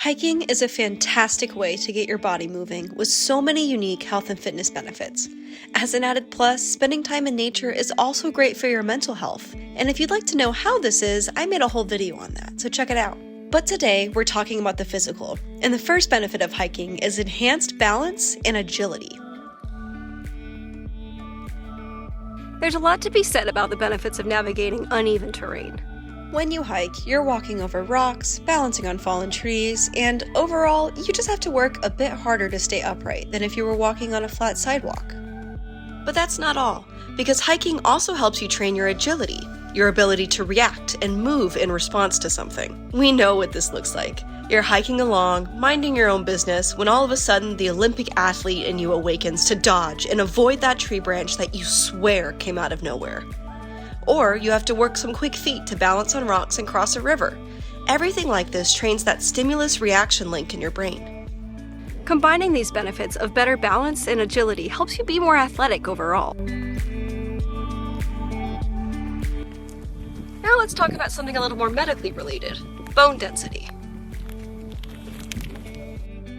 Hiking is a fantastic way to get your body moving with so many unique health and fitness benefits. As an added plus, spending time in nature is also great for your mental health. And if you'd like to know how this is, I made a whole video on that, so check it out. But today, we're talking about the physical. And the first benefit of hiking is enhanced balance and agility. There's a lot to be said about the benefits of navigating uneven terrain. When you hike, you're walking over rocks, balancing on fallen trees, and overall, you just have to work a bit harder to stay upright than if you were walking on a flat sidewalk. But that's not all, because hiking also helps you train your agility, your ability to react and move in response to something. We know what this looks like. You're hiking along, minding your own business, when all of a sudden the Olympic athlete in you awakens to dodge and avoid that tree branch that you swear came out of nowhere. Or you have to work some quick feet to balance on rocks and cross a river. Everything like this trains that stimulus-reaction link in your brain. Combining these benefits of better balance and agility helps you be more athletic overall. Now let's talk about something a little more medically related: bone density.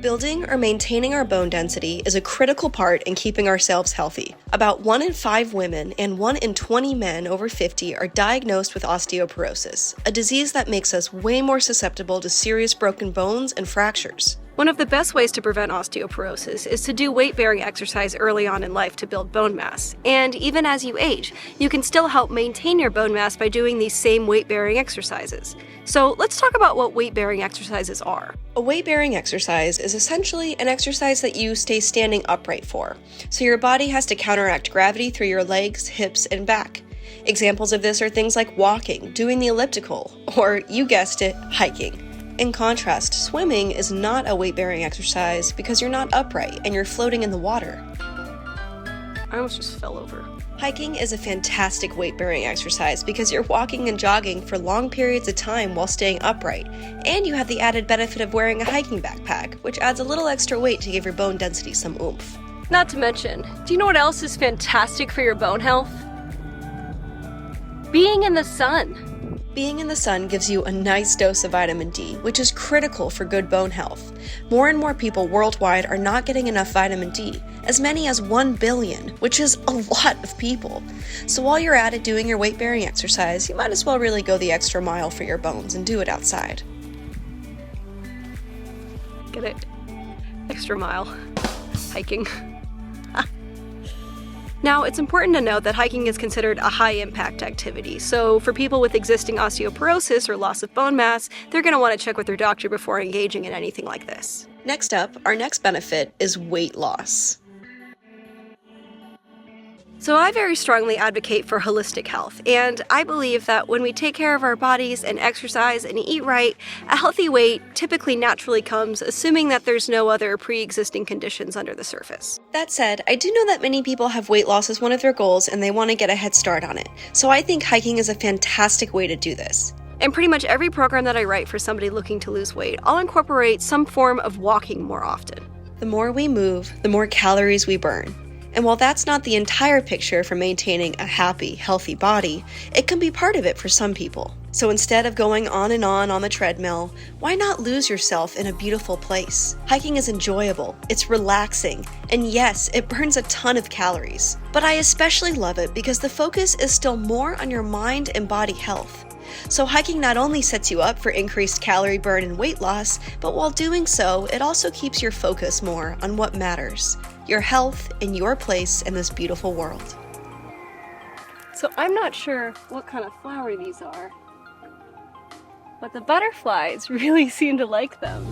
Building or maintaining our bone density is a critical part in keeping ourselves healthy. About 1 in 5 women and 1 in 20 men over 50 are diagnosed with osteoporosis, a disease that makes us way more susceptible to serious broken bones and fractures. One of the best ways to prevent osteoporosis is to do weight-bearing exercise early on in life to build bone mass. And even as you age, you can still help maintain your bone mass by doing these same weight-bearing exercises. So let's talk about what weight-bearing exercises are. A weight-bearing exercise is essentially an exercise that you stay standing upright for. So your body has to counteract gravity through your legs, hips, and back. Examples of this are things like walking, doing the elliptical, or, you guessed it, hiking. In contrast, swimming is not a weight-bearing exercise because you're not upright and you're floating in the water. I almost just fell over. Hiking is a fantastic weight-bearing exercise because you're walking and jogging for long periods of time while staying upright, and you have the added benefit of wearing a hiking backpack, which adds a little extra weight to give your bone density some oomph. Not to mention, do you know what else is fantastic for your bone health? Being in the sun. Being in the sun gives you a nice dose of vitamin D, which is critical for good bone health. More and more people worldwide are not getting enough vitamin D, as many as 1 billion, which is a lot of people. So while you're at it doing your weight-bearing exercise, you might as well really go the extra mile for your bones and do it outside. Get it? Extra mile. Hiking. Now, it's important to note that hiking is considered a high-impact activity, so for people with existing osteoporosis or loss of bone mass, they're going to want to check with their doctor before engaging in anything like this. Next up, our next benefit is weight loss. So I very strongly advocate for holistic health, and I believe that when we take care of our bodies and exercise and eat right, a healthy weight typically naturally comes, assuming that there's no other pre-existing conditions under the surface. That said, I do know that many people have weight loss as one of their goals and they want to get a head start on it, so I think hiking is a fantastic way to do this. In pretty much every program that I write for somebody looking to lose weight, I'll incorporate some form of walking more often. The more we move, the more calories we burn. And while that's not the entire picture for maintaining a happy, healthy body, it can be part of it for some people. So instead of going on and on the treadmill, why not lose yourself in a beautiful place? Hiking is enjoyable, it's relaxing, and yes, it burns a ton of calories. But I especially love it because the focus is still more on your mind and body health. So hiking not only sets you up for increased calorie burn and weight loss, but while doing so, it also keeps your focus more on what matters: your health and your place in this beautiful world. So I'm not sure what kind of flower these are, but the butterflies really seem to like them.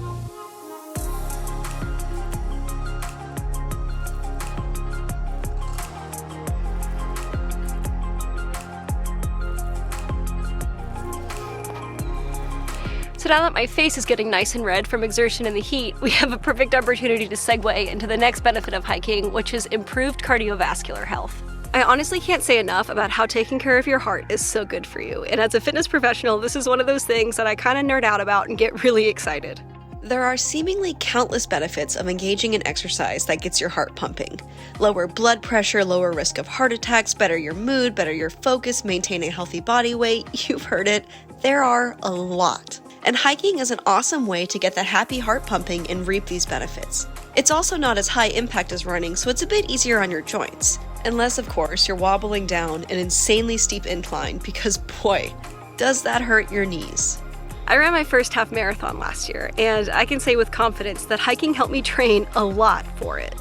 So now that my face is getting nice and red from exertion in the heat, we have a perfect opportunity to segue into the next benefit of hiking, which is improved cardiovascular health. I honestly can't say enough about how taking care of your heart is so good for you, and as a fitness professional, this is one of those things that I kind of nerd out about and get really excited. There are seemingly countless benefits of engaging in exercise that gets your heart pumping. Lower blood pressure, lower risk of heart attacks, better your mood, better your focus, maintain a healthy body weight. You've heard it. There are a lot. And hiking is an awesome way to get that happy heart pumping and reap these benefits. It's also not as high impact as running, so it's a bit easier on your joints. Unless, of course, you're wobbling down an insanely steep incline, because boy, does that hurt your knees. I ran my first half marathon last year, and I can say with confidence that hiking helped me train a lot for it.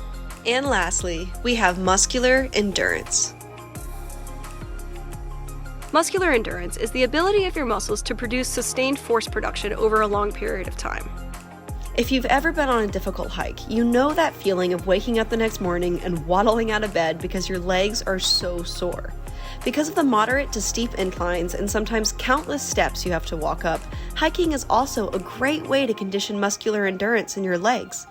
And lastly, we have muscular endurance. Muscular endurance is the ability of your muscles to produce sustained force production over a long period of time. If you've ever been on a difficult hike, you know that feeling of waking up the next morning and waddling out of bed because your legs are so sore. Because of the moderate to steep inclines and sometimes countless steps you have to walk up, hiking is also a great way to condition muscular endurance in your legs.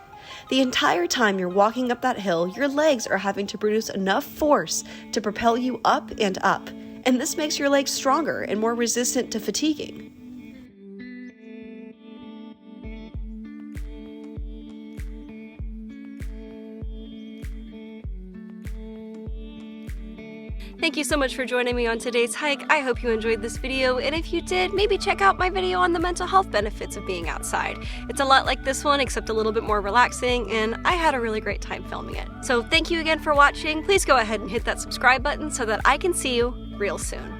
The entire time you're walking up that hill, your legs are having to produce enough force to propel you up and up, and this makes your legs stronger and more resistant to fatiguing. Thank you so much for joining me on today's hike. I hope you enjoyed this video, and if you did, maybe check out my video on the mental health benefits of being outside. It's a lot like this one, except a little bit more relaxing, and I had a really great time filming it. So thank you again for watching. Please go ahead and hit that subscribe button so that I can see you real soon.